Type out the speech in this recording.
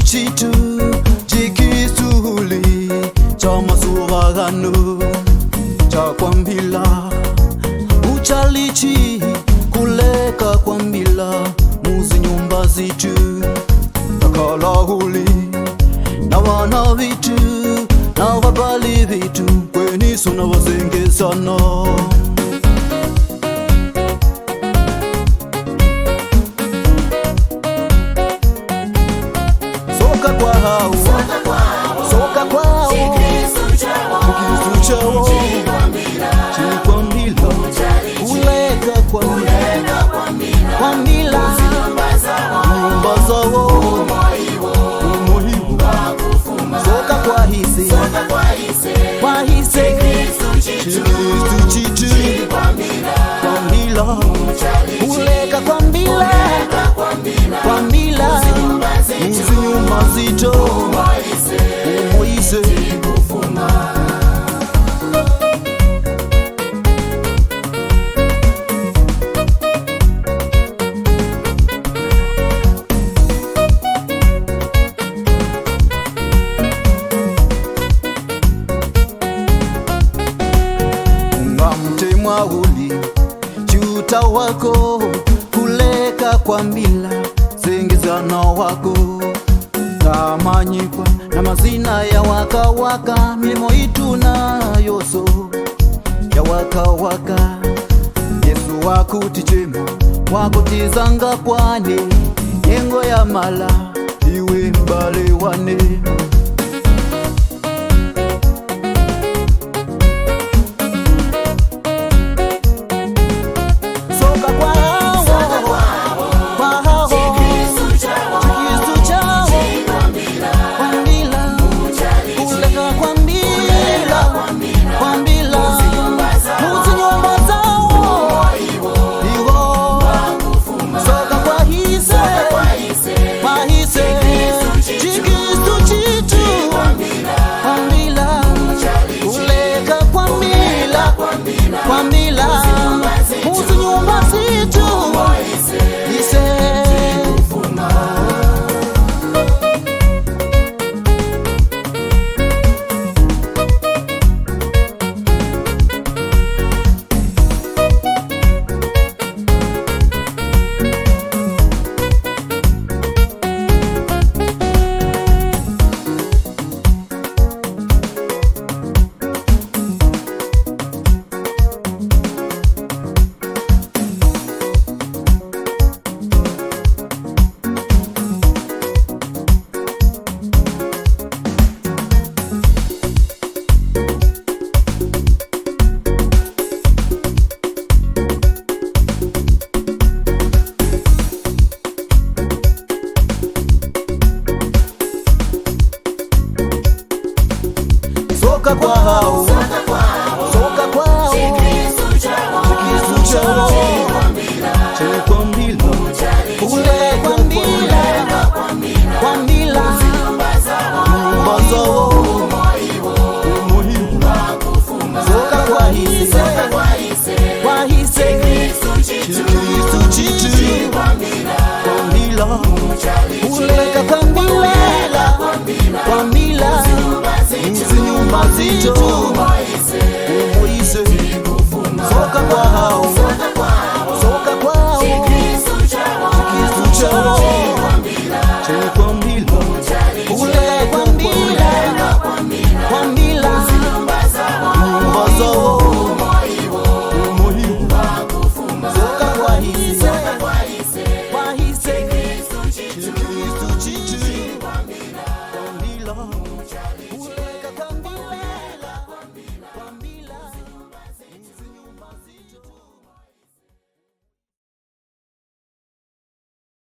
chitu jikisuhuli cha masuvagano cha kwambila uchalichi kuleka kwambila muzi nyumba zitu takalahuli na wana vitu na wabali vitu kweniso na wazenge sana. Soka kwao, soka kwao, Chikisu chao, chikwambila, kuleka kwambila, kwambila, nyumba zao, umohibu, soka kwa hise, Chikisu chitu, kwambila, kuleka kwambila, kwambila, muzinyuma zito, umoise, mwauli chuta wako kuleka kwambila zengezana wako tamanyikwa na mazina ya waka waka milimo itu na yoso ya waka waka Yesu wakutichema wakutizanga kwane yengo ya mala iwe mbale wane. Kwambila, muzi nyumba zitu, ise soka kwao, soka kwao, Chikisu chao, chikwambila, kuleka kwambila, kwambila, nyumba zao, umohibu, soka kwa hise, Chikisu chitu, kwambila, kuleka kwambila, kwambila, muzinyumba zito, umoise, soka kwa hao.